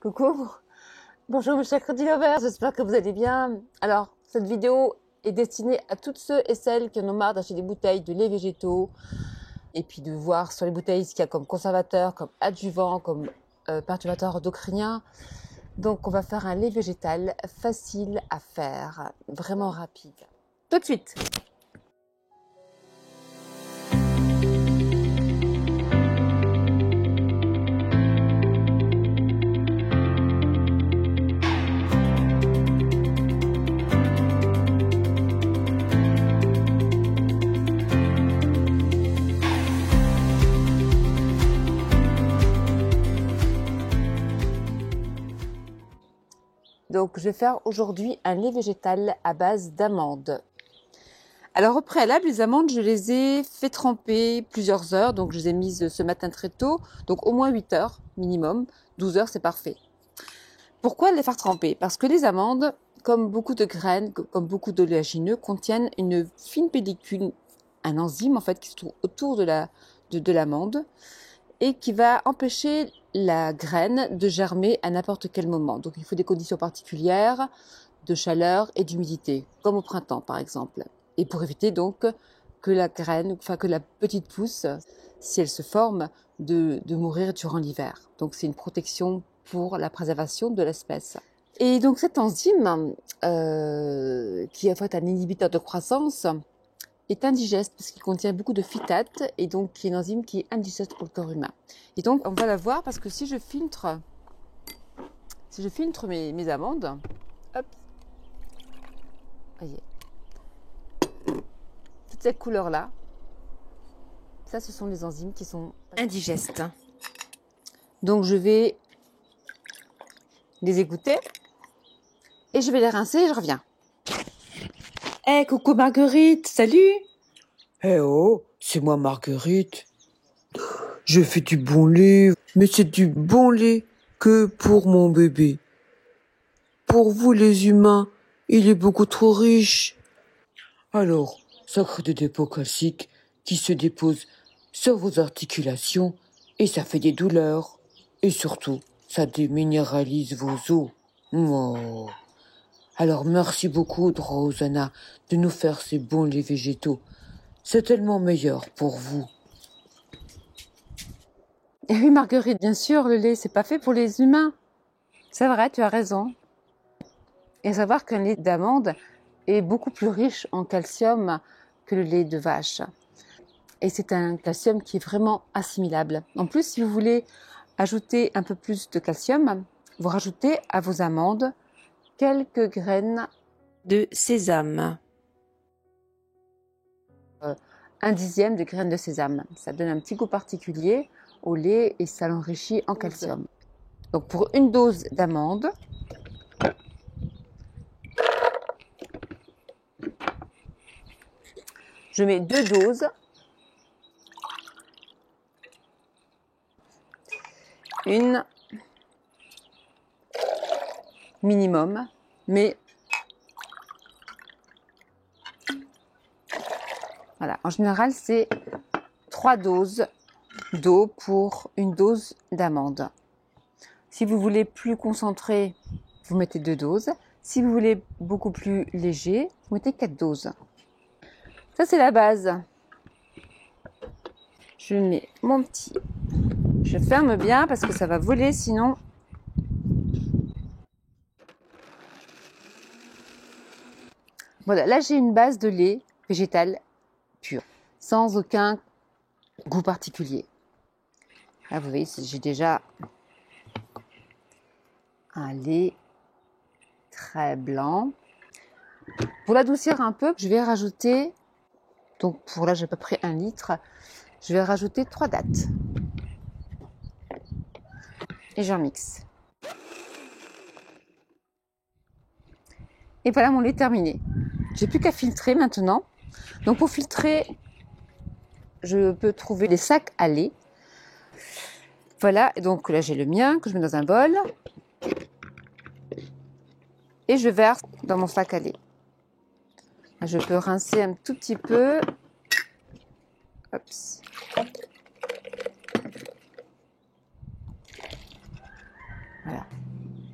Coucou, bonjour mes chers crédit lovers, j'espère que vous allez bien. Alors, cette vidéo est destinée à toutes ceux et celles qui en ont marre d'acheter des bouteilles de lait végétaux et puis de voir sur les bouteilles ce qu'il y a comme conservateur, comme adjuvant, comme perturbateur endocrinien. Donc, on va faire un lait végétal facile à faire, vraiment rapide. Tout de suite. Donc, je vais faire aujourd'hui un lait végétal à base d'amandes. Alors, au préalable, les amandes, je les ai fait tremper plusieurs heures. Donc, je les ai mises ce matin très tôt. Donc, au moins 8 heures minimum. 12 heures, c'est parfait. Pourquoi les faire tremper? Parce que les amandes, comme beaucoup de graines, comme beaucoup d'oléagineux, contiennent une fine pellicule, un enzyme en fait qui se trouve autour de l'amande et qui va empêcher la graine de germer à n'importe quel moment. Donc il faut des conditions particulières de chaleur et d'humidité, comme au printemps par exemple. Et pour éviter donc que la graine, enfin que la petite pousse, si elle se forme, de mourir durant l'hiver. Donc c'est une protection pour la préservation de l'espèce. Et donc cette enzyme, qui est en fait un inhibiteur de croissance, est indigeste parce qu'il contient beaucoup de phytates et donc qui est une enzyme qui est indigeste pour le corps humain. Et donc on va la voir parce que si je filtre mes amandes, hop, voyez, toute cette couleur là, ça ce sont les enzymes qui sont indigestes. Donc je vais les égoutter et je vais les rincer et je reviens. Eh, coucou Marguerite, salut! Eh oh, c'est moi Marguerite. Je fais du bon lait, mais c'est du bon lait que pour mon bébé. Pour vous les humains, il est beaucoup trop riche. Alors, ça crée des dépôts calciques qui se déposent sur vos articulations et ça fait des douleurs. Et surtout, ça déminéralise vos os. Oh. Alors merci beaucoup, Rosanna, de nous faire ces bons laits végétaux. C'est tellement meilleur pour vous. Et oui Marguerite, bien sûr, le lait, c'est pas fait pour les humains. C'est vrai, tu as raison. Et savoir qu'un lait d'amande est beaucoup plus riche en calcium que le lait de vache. Et c'est un calcium qui est vraiment assimilable. En plus, si vous voulez ajouter un peu plus de calcium, vous rajoutez à vos amandes quelques graines de sésame. 1/10 de graines de sésame. Ça donne un petit goût particulier au lait et ça l'enrichit en calcium. Donc pour une dose d'amandes, je mets 2 doses. Une minimum, mais voilà, en général c'est 3 doses d'eau pour une dose d'amande. Si vous voulez plus concentré, vous mettez 2 doses. Si vous voulez beaucoup plus léger, vous mettez 4 doses. Ça c'est la base. Je mets mon petit... Je ferme bien parce que ça va voler sinon. Voilà, là j'ai une base de lait végétal pur, sans aucun goût particulier. Là vous voyez, j'ai déjà un lait très blanc. Pour l'adoucir un peu, je vais rajouter, donc pour là j'ai à peu près 1 litre, je vais rajouter 3 dattes. Et j'en mixe. Et voilà mon lait terminé. J'ai plus qu'à filtrer maintenant. Donc pour filtrer, je peux trouver des sacs à lait. Voilà, et donc là j'ai le mien que je mets dans un bol. Et je verse dans mon sac à lait. Je peux rincer un tout petit peu. Hop.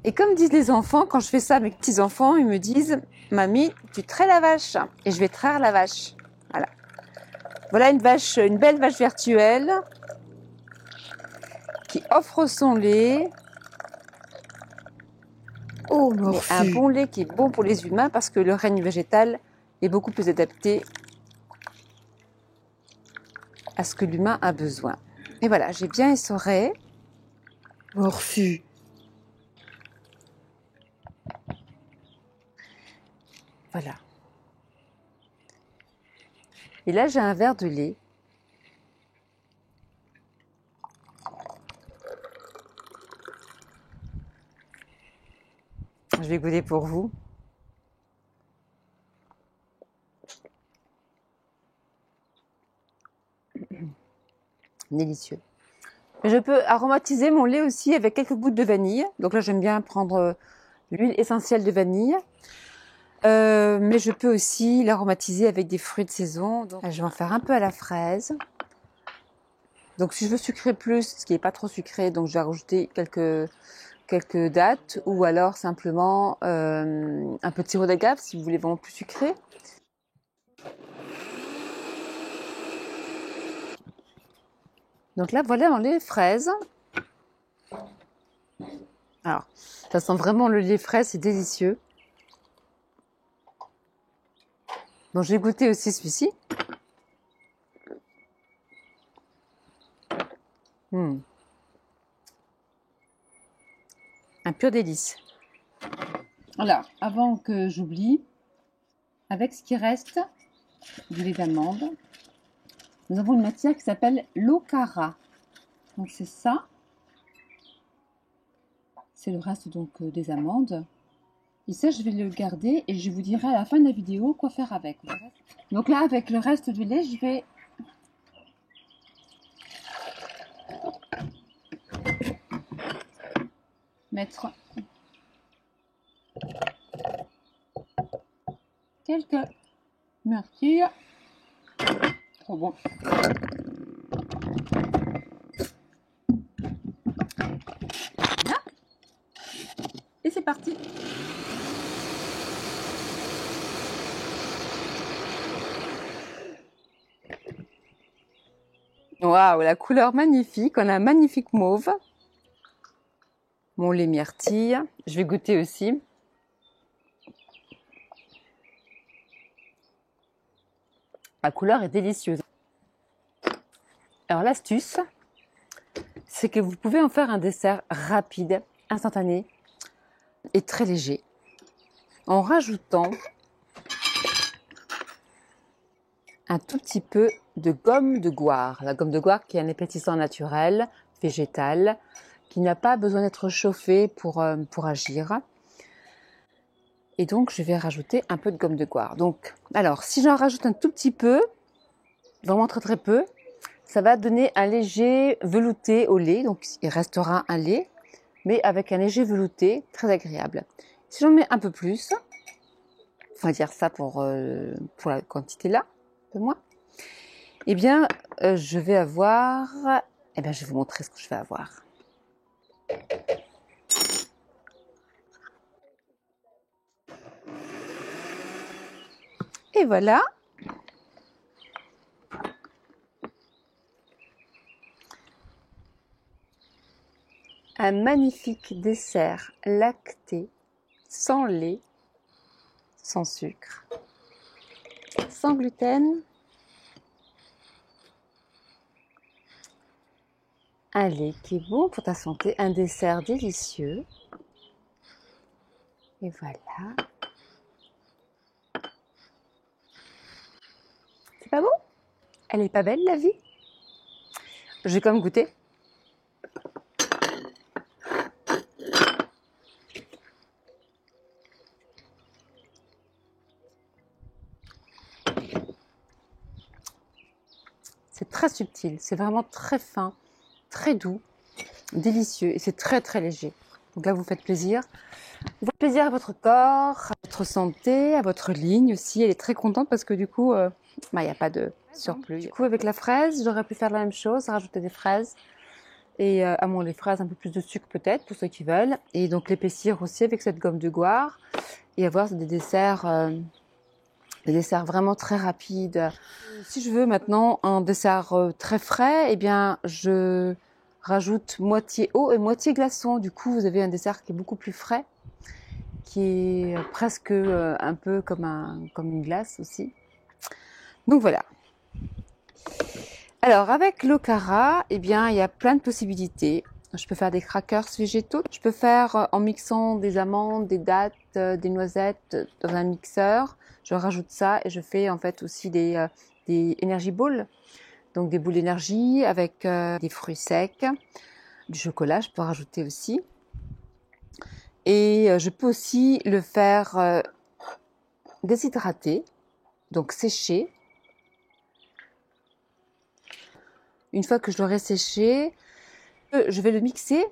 Et comme disent les enfants, quand je fais ça à mes petits-enfants, ils me disent « Mamie, tu traites la vache ?» Et je vais traire la vache. Voilà. Voilà une vache, une belle vache virtuelle qui offre son lait. Oh, Mais un merci. bon lait qui est bon pour les humains parce que le règne végétal est beaucoup plus adapté à ce que l'humain a besoin. Et voilà, j'ai bien essoré. Merci. Voilà. Et là, j'ai un verre de lait. Je vais goûter pour vous. Délicieux. Je peux aromatiser mon lait aussi avec quelques gouttes de vanille. Donc là, j'aime bien prendre l'huile essentielle de vanille. Mais je peux aussi l'aromatiser avec des fruits de saison. Donc, je vais en faire un peu à la fraise. Donc si je veux sucrer plus, ce qui n'est pas trop sucré, donc je vais rajouter quelques dattes ou alors simplement un peu de sirop d'agave si vous voulez vraiment plus sucré. Donc là, voilà mon lait fraise. Alors, ça sent vraiment le lait fraise, c'est délicieux. Donc, j'ai goûté aussi celui-ci. Un pur délice. Alors, avant que j'oublie, avec ce qui reste du lait d'amande, nous avons une matière qui s'appelle l'Okara. Donc, c'est ça. C'est le reste donc des amandes. Et ça, je vais le garder et je vous dirai à la fin de la vidéo quoi faire avec. Donc là, avec le reste du lait, je vais mettre quelques myrtilles. Trop bon. Voilà. Et c'est parti. Waouh, la couleur magnifique. On a un magnifique mauve. Mon lait myrtille. Je vais goûter aussi. La couleur est délicieuse. Alors l'astuce, c'est que vous pouvez en faire un dessert rapide, instantané et très léger, en rajoutant un tout petit peu de gomme de goire. La gomme de goire qui est un épaississant naturel, végétal, qui n'a pas besoin d'être chauffé pour agir. Et donc, je vais rajouter un peu de gomme de goire. Donc, alors, si j'en rajoute un tout petit peu, vraiment très très peu, ça va donner un léger velouté au lait. Donc, il restera un lait, mais avec un léger velouté très agréable. Si j'en mets un peu plus, on va dire ça pour la quantité là, un peu moins, eh bien, je vais avoir... Eh bien, je vais vous montrer ce que je vais avoir. Et voilà. Un magnifique dessert lacté, sans lait, sans sucre, sans gluten. Un lait qui est bon pour ta santé, un dessert délicieux. Et voilà. C'est pas beau? Elle est pas belle la vie? Je vais quand même goûter. C'est très subtil, c'est vraiment très fin, très doux, délicieux et c'est très très léger. Donc là, vous faites plaisir. Vous faites plaisir à votre corps, à votre santé, à votre ligne aussi. Elle est très contente parce que du coup, il n'y a pas de surplus. Du coup, avec la fraise, j'aurais pu faire la même chose, rajouter des fraises. Et amande les fraises, un peu plus de sucre peut-être pour ceux qui veulent. Et donc l'épaissir aussi avec cette gomme de goire. Et avoir des desserts vraiment très rapides. Si je veux maintenant un dessert très frais, eh bien je rajoute moitié eau et moitié glaçon. Du coup, vous avez un dessert qui est beaucoup plus frais, qui est presque un peu comme une glace aussi. Donc voilà. Alors avec l'Okara, eh bien il y a plein de possibilités. Je peux faire des crackers végétaux. Je peux faire en mixant des amandes, des dattes, des noisettes dans un mixeur. Je rajoute ça et je fais en fait aussi des energy balls. Donc des boules d'énergie avec des fruits secs, du chocolat, je peux rajouter aussi. Et je peux aussi le faire déshydrater, donc sécher. Une fois que je l'aurai séché, je vais le mixer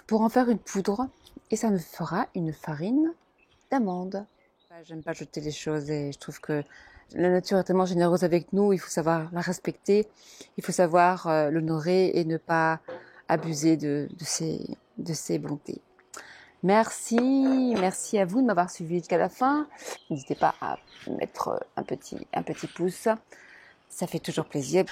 pour en faire une poudre et ça me fera une farine d'amande. J'aime pas jeter les choses et je trouve que la nature est tellement généreuse avec nous, il faut savoir la respecter, il faut savoir l'honorer et ne pas abuser de ses bontés. Merci à vous de m'avoir suivi jusqu'à la fin. N'hésitez pas à mettre un petit pouce, ça fait toujours plaisir.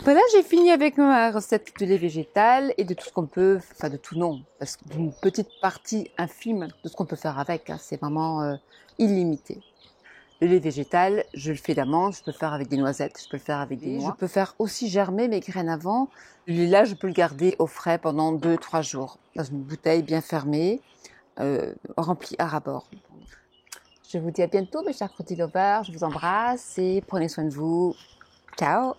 Voilà, j'ai fini avec ma recette de lait végétal et de tout ce qu'on peut, enfin de tout non, parce qu'une petite partie infime de ce qu'on peut faire avec, hein, c'est vraiment illimité. Le lait végétal, je le fais d'amande, je peux le faire avec des noisettes, je peux le faire avec des noix. Je peux faire aussi germer mes graines avant. Le lait là, je peux le garder au frais pendant 2-3 jours, dans une bouteille bien fermée, remplie à ras-bord. Je vous dis à bientôt mes chers Fruity Lovers, je vous embrasse et prenez soin de vous. Ciao!